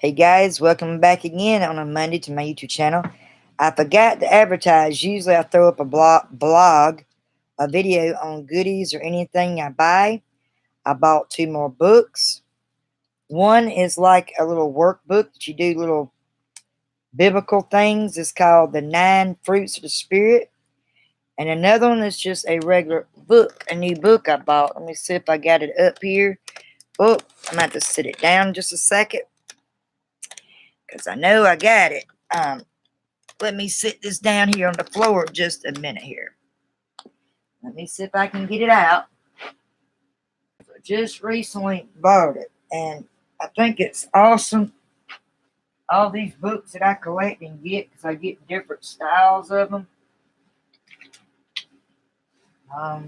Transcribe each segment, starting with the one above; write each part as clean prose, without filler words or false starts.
Hey guys, welcome back again on a Monday to my YouTube channel. I forgot to advertise. Usually I throw up a blog, a video on goodies or anything I buy. I bought 2 more books. One is like a little workbook that you do little biblical things. It's called The 9 Fruits of the Spirit. And another one is just a regular book, a new book I bought. Let me see if I got it up here. Oh, I'm going to have to sit it down just a second, because I know I got it. Let me sit this down here on the floor just a minute here. Let me see if I can get it out. I just recently bought it, and I think it's awesome. All these books that I collect and get, because I get different styles of them.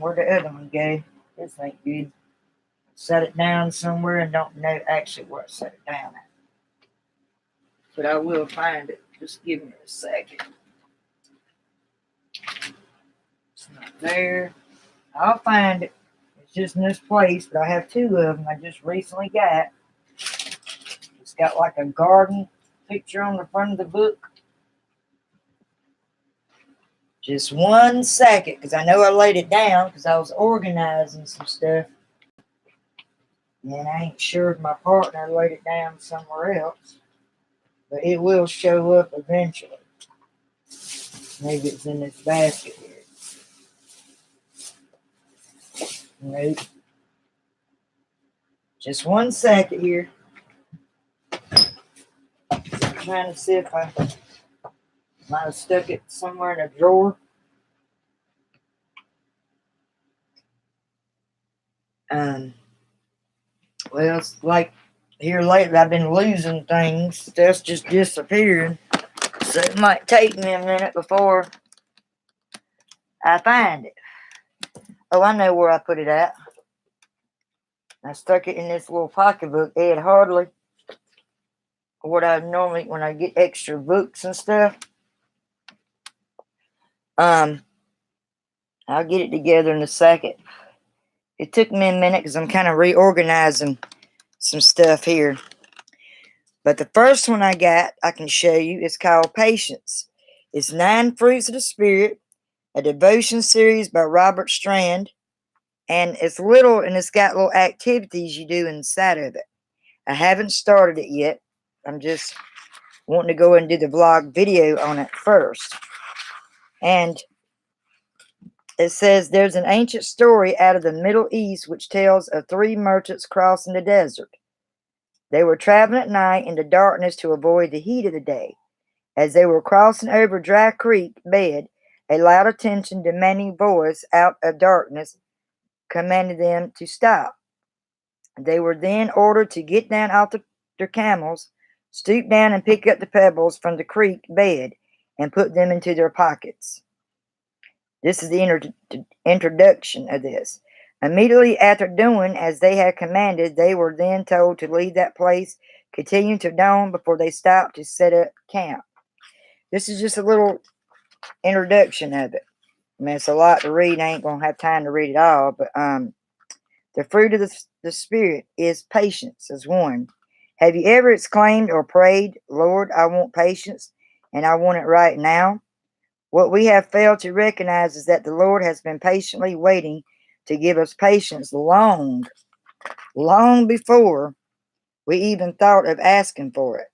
Where'd the other one go? This ain't good. Set it down somewhere and don't know actually where I set it down at. But I will find it. Just give me a second. It's not there. I'll find it. It's just in this place, but I have 2 of them I just recently got. It's got like a garden picture on the front of the book. Just 1 second, because I know I laid it down because I was organizing some stuff. And I ain't sure if my partner laid it down somewhere else. But it will show up eventually. Maybe it's in this basket here. Nope. Just 1 second here. I'm trying to see if I might have stuck it somewhere in a drawer. Well, it's like here lately I've been losing things. Stuff's just disappearing. So it might take me a minute before I find it. Oh, I know where I put it at. I stuck it in this little pocketbook. Ed Hardley. What I normally, when I get extra books and stuff. I'll get it together in a second. It took me a minute because I'm kind of reorganizing some stuff here. But the first one I got, I can show you, is called Patience. It's 9 Fruits of the Spirit, a devotion series by Robert Strand. And it's little, and it's got little activities you do inside of it. I haven't started it yet. I'm just wanting to go and do the vlog video on it first. And it says there's an ancient story out of the Middle East which tells of 3 merchants crossing the desert. They were traveling at night in the darkness to avoid the heat of the day. As they were crossing over Dry Creek bed, a loud attention demanding voice out of darkness commanded them to stop. They were then ordered to get down off their camels, stoop down and pick up the pebbles from the creek bed, and put them into their pockets. This is the introduction of this. Immediately after doing as they had commanded, they were then told to leave that place, continue to dawn before they stopped to set up camp. This is just a little introduction of it. I mean, it's a lot to read. I ain't going to have time to read it all, but the fruit of the Spirit is patience, as one. Have you ever exclaimed or prayed, Lord, I want patience, and I want it right now? What we have failed to recognize is that the Lord has been patiently waiting to give us patience long before we even thought of asking for it.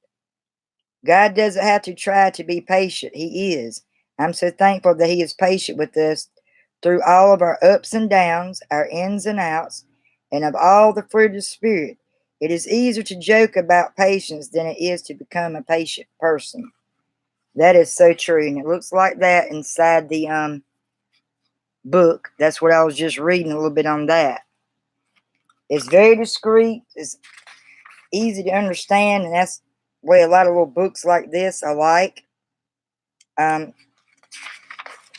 God doesn't have to try to be patient. He is. I'm so thankful that He is patient with us through all of our ups and downs, our ins and outs, and of all the fruit of the Spirit. It is easier to joke about patience than it is to become a patient person. That is so true, and it looks like that inside the book. That's what I was just reading a little bit on that. It's very discreet. It's easy to understand, and that's the way a lot of little books like this I like.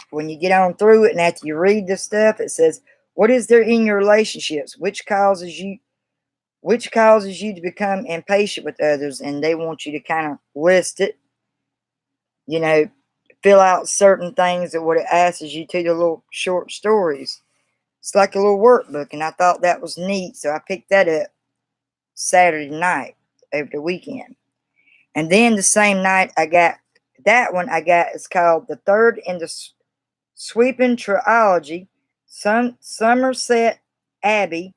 When you get on through it and after you read the stuff, it says, what is there in your relationships which causes you to become impatient with others? And they want you to kind of list it, fill out certain things that what it asks you to, the little short stories. It's like a little workbook, and I thought that was neat, so I picked that up Saturday night over the weekend. And then the same night I got that one. I got, it's called The Third in the Sweeping Trilogy, Somerset Abbey,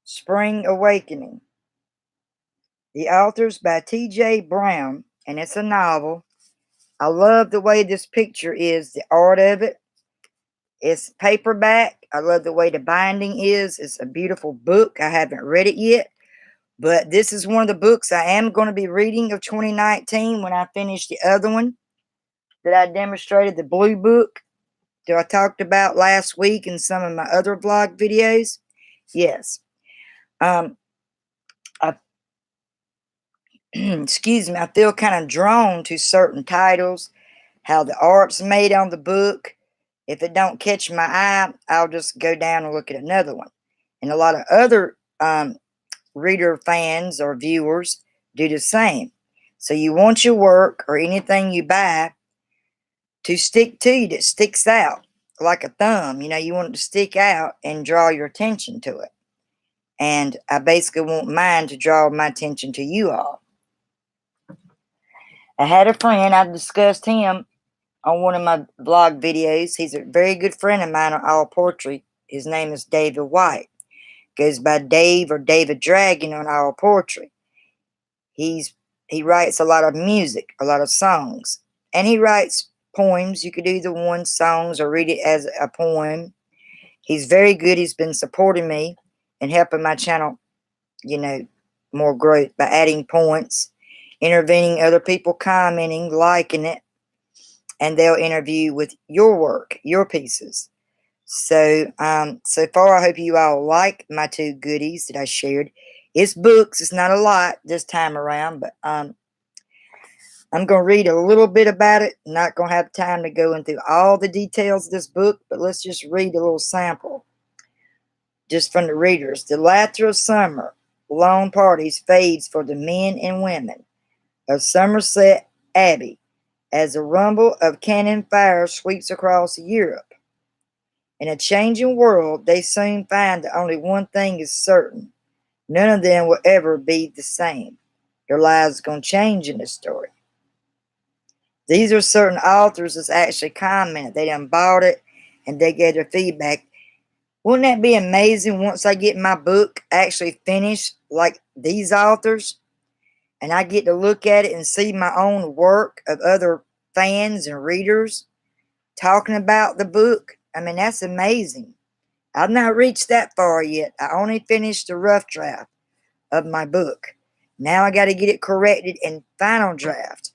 Spring Awakening. The author's by T.J. Brown, and it's a novel. I love the way this picture is, the art of it. It's paperback. I love the way the binding is. It's a beautiful book. I haven't read it yet, but this is one of the books I am going to be reading of 2019 when I finish the other one that I demonstrated, the blue book that I talked about last week in some of my other vlog videos. Yes. I excuse me, I feel kind of drawn to certain titles, how the art's made on the book. If it don't catch my eye, I'll just go down and look at another one. And a lot of other reader fans or viewers do the same. So you want your work or anything you buy to stick to you, that sticks out like a thumb. You know, you want it to stick out and draw your attention to it. And I basically want mine to draw my attention to you all. I had a friend, I discussed him on one of my vlog videos. He's a very good friend of mine on All Poetry. His name is David White. Goes by Dave or David Dragon on All Poetry. He writes a lot of music, a lot of songs. And he writes poems. You could either one songs or read it as a poem. He's very good. He's been supporting me and helping my channel, you know, more growth by adding points, intervening, other people commenting, liking it, and they'll interview with your work, your pieces. So, so far, I hope you all like my two goodies that I shared. It's books. It's not a lot this time around, but I'm going to read a little bit about it. Not going to have time to go into all the details of this book, but let's just read a little sample just from the readers. The laughter of summer, lawn parties fades for the men and women of Somerset Abbey as a rumble of cannon fire sweeps across Europe. In a changing world, they soon find that only one thing is certain. None of them will ever be the same. Their lives are going to change in this story. These are certain authors that's actually commented. They done bought it and they gave their feedback. Wouldn't that be amazing once I get my book actually finished like these authors? And I get to look at it and see my own work of other fans and readers talking about the book. I mean, that's amazing. I've not reached that far yet. I only finished the rough draft of my book. Now I got to get it corrected in final draft.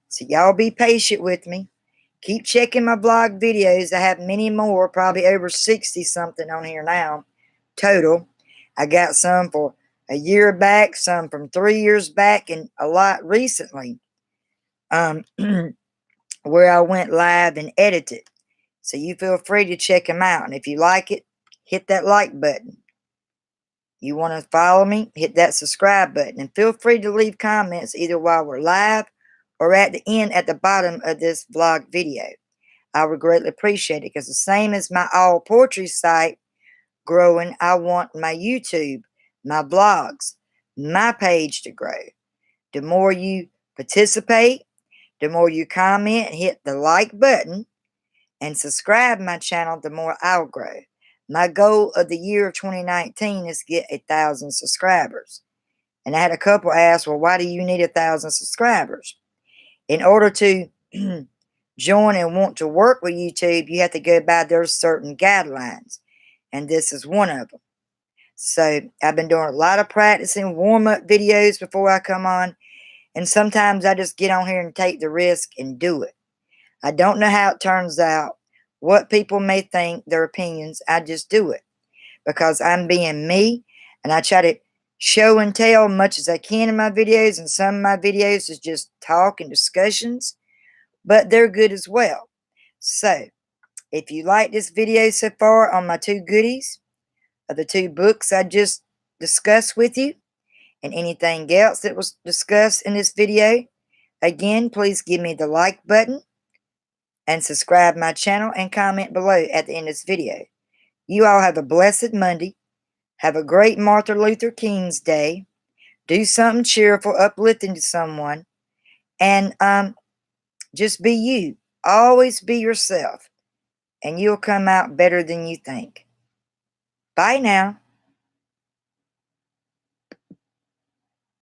So y'all be patient with me. Keep checking my blog videos. I have many more, probably over 60 something on here now total. I got some for a year back, some from 3 years back, and a lot recently where I went live and edited. So you feel free to check them out. And if you like it, hit that like button. You want to follow me, hit that subscribe button. And feel free to leave comments either while we're live or at the end at the bottom of this vlog video. I would greatly appreciate it because the same as my All Poetry site growing, I want my YouTube, my blogs, my page to grow. The more you participate, the more you comment, hit the like button, and subscribe my channel, the more I'll grow. My goal of the year of 2019 is to get 1,000 subscribers. And I had a couple ask, well, why do you need 1,000 subscribers? In order to join and want to work with YouTube, you have to go by their certain guidelines. And this is one of them. So I've been doing a lot of practicing, warm-up videos before I come on. And sometimes I just get on here and take the risk and do it. I don't know how it turns out, what people may think, their opinions. I just do it because I'm being me, and I try to show and tell much as I can in my videos, and some of my videos is just talk and discussions, but they're good as well. So, if you like this video so far on my two goodies, of the two books I just discussed with you, and anything else that was discussed in this video, again, please give me the like button, and subscribe my channel and comment below at the end of this video. You all have a blessed Monday. Have a great Martin Luther King's Day. Do something cheerful, uplifting to someone. And just be you. Always be yourself. And you'll come out better than you think. Bye now.